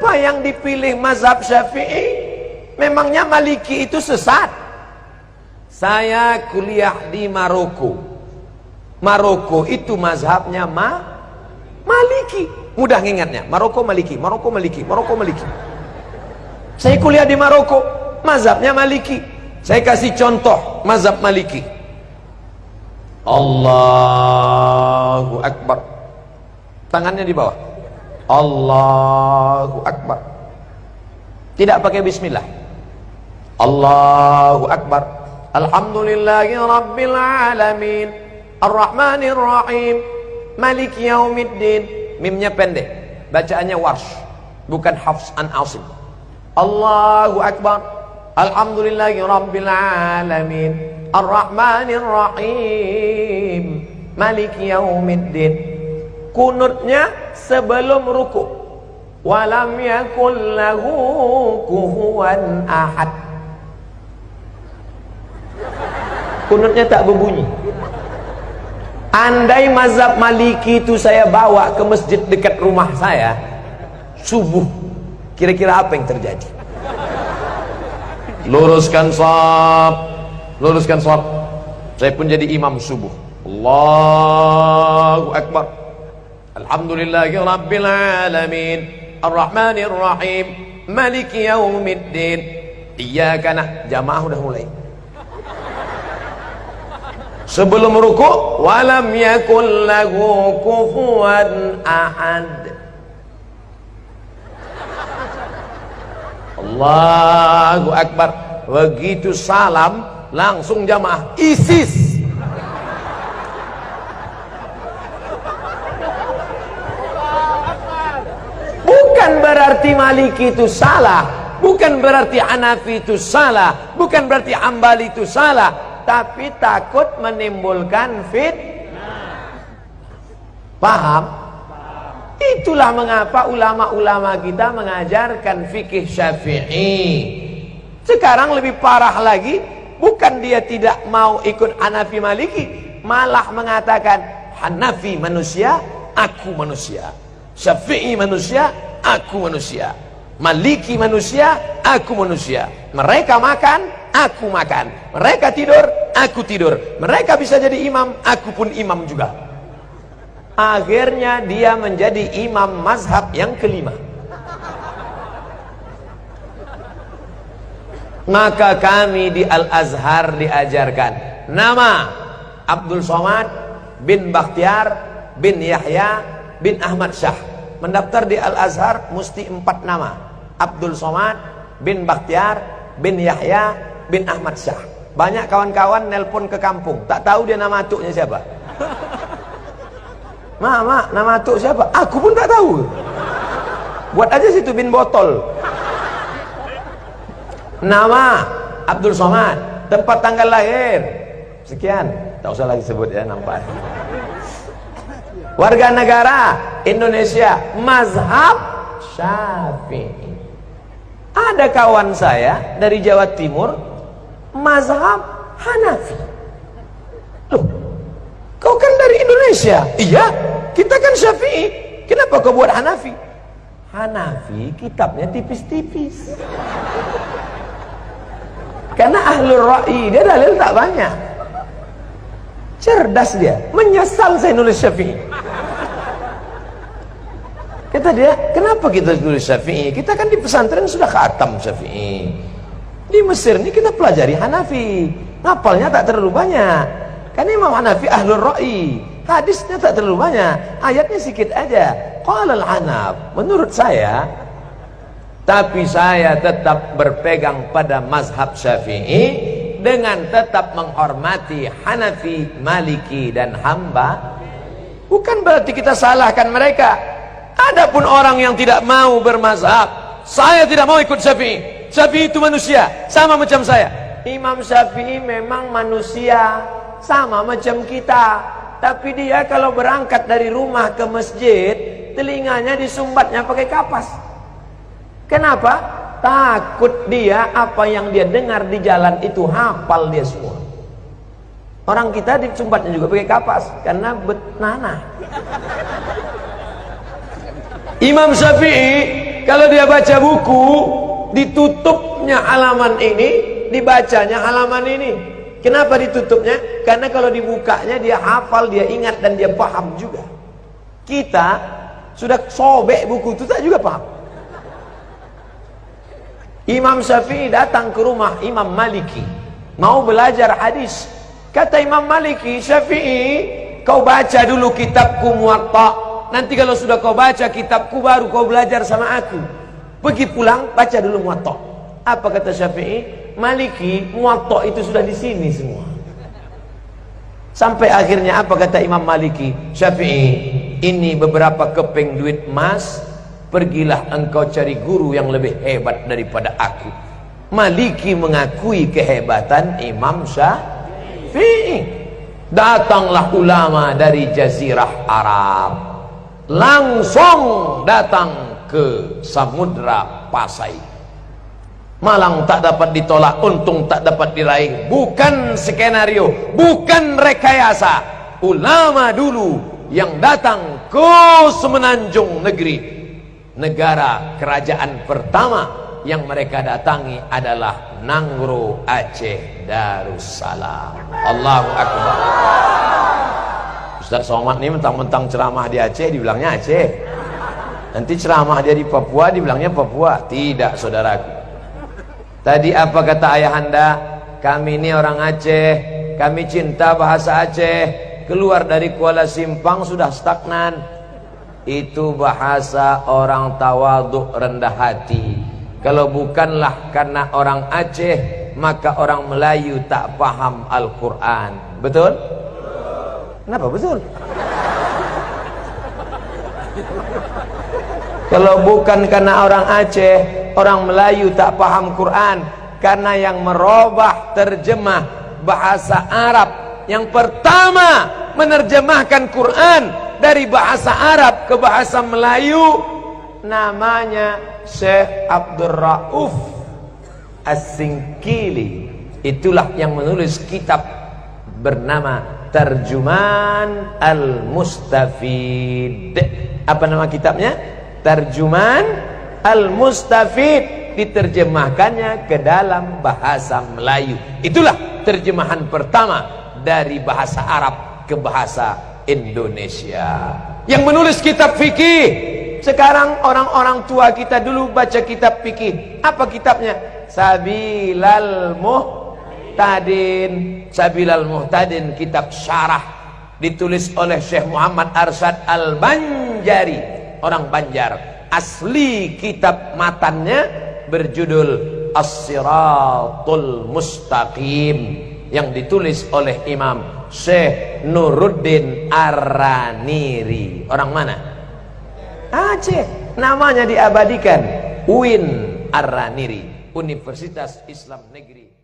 Kenapa yang dipilih mazhab Syafi'i? Memangnya Maliki itu sesat? Saya kuliah di Maroko. Maroko itu mazhabnya Maliki. Mudah ngingatnya. Maroko Maliki, Maroko Maliki, Maroko Maliki. Saya kuliah di Maroko, mazhabnya Maliki. Saya kasih contoh mazhab Maliki. Allahu Akbar. Tangannya di bawah. Allahu Akbar. Tidak pakai bismillah. Allahu Akbar. Alhamdulillahi Rabbil Alamin, Ar-Rahmanir Rahim, Maliki Yaumiddin. Mimnya pendek, bacaannya warsh, bukan Hafs an Asim. Allahu Akbar. Alhamdulillahi Rabbil Alamin, Ar-Rahmanir Rahim, Maliki Yaumiddin. Kunutnya sebelum ruku. Walam yakul lahu kufuwan ahad. Kunutnya tak berbunyi. Andai mazhab Maliki itu saya bawa ke masjid dekat rumah saya subuh, kira-kira apa yang terjadi? Luruskan shaf, luruskan shaf. Saya pun jadi imam subuh. Allahu Akbar. Alhamdulillahi Rabbil Alamin, Ar-Rahmanir Rahim, Maliki Yaumiddin. Iyyaka na'budu. Jamaah udah mulai. Sebelum ruku, walam yakul lahu kufuwan ahad. Allahu Akbar. Begitu salam, langsung jamaah ISIS. Bukan berarti Maliki itu salah, bukan berarti Hanafi itu salah, bukan berarti Hambali itu salah, tapi takut menimbulkan paham? Itulah mengapa ulama-ulama kita mengajarkan fikih Syafi'i. Sekarang lebih parah lagi, bukan dia tidak mau ikut Hanafi Maliki, malah mengatakan Hanafi manusia, aku manusia. Syafi'i manusia, aku manusia. Maliki manusia, aku manusia. Mereka makan, aku makan. Mereka tidur, aku tidur. Mereka bisa jadi imam, aku pun imam juga. Akhirnya dia menjadi imam mazhab yang kelima. Maka kami di Al-Azhar diajarkan nama Abdul Somad bin Bakhtiar bin Yahya bin Ahmad Syah. Mendaftar di Al-Azhar mesti 4 nama. Abdul Somad bin Bakhtiar bin Yahya bin Ahmad Syah. Banyak kawan-kawan nelpon ke kampung, tak tahu dia nama atuknya siapa. Mak, nama atuk siapa? Aku pun tak tahu. Buat aja situ bin botol. Nama Abdul Somad, tempat tanggal lahir sekian, tak usah lagi sebut ya, nampak. Warga negara Indonesia, mazhab Syafi'i. Ada kawan saya dari Jawa Timur, mazhab Hanafi. Loh, kau kan dari Indonesia? Iya, kita kan Syafi'i. Kenapa kau buat Hanafi? Hanafi kitabnya tipis-tipis. Karena ahlul ra'i, dia dalil tak banyak. Cerdas dia, menyesal saya nulis Syafi'i. Kata dia, kenapa kita tulis Syafi'i? Kita kan di pesantren sudah khatam Syafi'i. Di Mesir ini kita pelajari Hanafi. Ngapalnya tak terlalu banyak. Karena Imam Hanafi ahlul ra'i. Hadisnya tak terlalu banyak. Ayatnya sedikit aja. Qala al-Hanaf. Menurut saya, tapi saya tetap berpegang pada mazhab Syafi'i dengan tetap menghormati Hanafi, Maliki dan Hamba. Bukan berarti kita salahkan mereka. Adapun orang yang tidak mau bermazhab, saya tidak mau ikut Syafi'i. Syafi'i itu manusia, sama macam saya. Imam Syafi'i memang manusia, sama macam kita. Tapi dia kalau berangkat dari rumah ke masjid, telinganya disumbatnya pakai kapas. Kenapa? Takut dia apa yang dia dengar di jalan itu hafal dia semua. Orang kita disumbatnya juga pakai kapas karena betnana. Imam Syafi'i kalau dia baca buku, ditutupnya halaman ini, dibacanya halaman ini. Kenapa ditutupnya? Karena kalau dibukanya dia hafal, dia ingat dan dia paham juga. Kita sudah sobek buku itu tak juga paham. Imam Syafi'i datang ke rumah Imam Maliki, mau belajar hadis. Kata Imam Maliki, Syafi'i, kau baca dulu kitabku Muwatta. Nanti kalau sudah kau baca kitabku, baru kau belajar sama aku. Pergi pulang, baca dulu Muwatta. Apa kata Syafi'i? Maliki, Muwatta itu sudah di sini semua. Sampai akhirnya apa kata Imam Maliki? Syafi'i, ini beberapa keping duit emas. Pergilah engkau cari guru yang lebih hebat daripada aku. Maliki mengakui kehebatan Imam Syafi'i. Datanglah ulama dari Jazirah Arab, langsung datang ke Samudra Pasai. Malang tak dapat ditolak, untung tak dapat diraih. Bukan skenario, bukan rekayasa. Ulama dulu yang datang ke Semenanjung Negeri, negara kerajaan pertama yang mereka datangi adalah Nangro Aceh Darussalam. Allahu Akbar. Ustaz Somad ini mentang-mentang ceramah di Aceh dibilangnya Aceh, nanti ceramah dia di Papua dibilangnya Papua. Tidak, saudaraku. Tadi apa kata ayahanda? Kami ini orang Aceh, kami cinta bahasa Aceh. Keluar dari Kuala Simpang sudah stagnan. Itu bahasa orang tawaduk, rendah hati. Kalau bukanlah karena orang Aceh, maka orang Melayu tak paham Al-Quran. Betul? Kenapa betul? Kalau bukan karena orang Aceh, orang Melayu tak paham Quran. Karena yang merubah terjemah bahasa Arab, yang pertama menerjemahkan Quran dari bahasa Arab ke bahasa Melayu, namanya Syekh Abdul Rauf As-Singkili. Itulah yang menulis kitab bernama Tarjuman Al-Mustafid. Apa nama kitabnya? Tarjuman Al-Mustafid. Diterjemahkannya ke dalam bahasa Melayu. Itulah terjemahan pertama dari bahasa Arab ke bahasa Indonesia. Yang menulis kitab fikih. Sekarang orang-orang tua kita dulu baca kitab fikih. Apa kitabnya? Sabilal Muhtadin. Sabilal Muhtadin, kitab syarah, ditulis oleh Syekh Muhammad Arsyad Al-Banjari, orang Banjar. Asli kitab matannya berjudul As-Siratul Mustaqim, yang ditulis oleh Imam Syekh Nuruddin Ar-Raniri. Orang mana? Aceh. Namanya diabadikan, UIN Ar-Raniri, Universitas Islam Negeri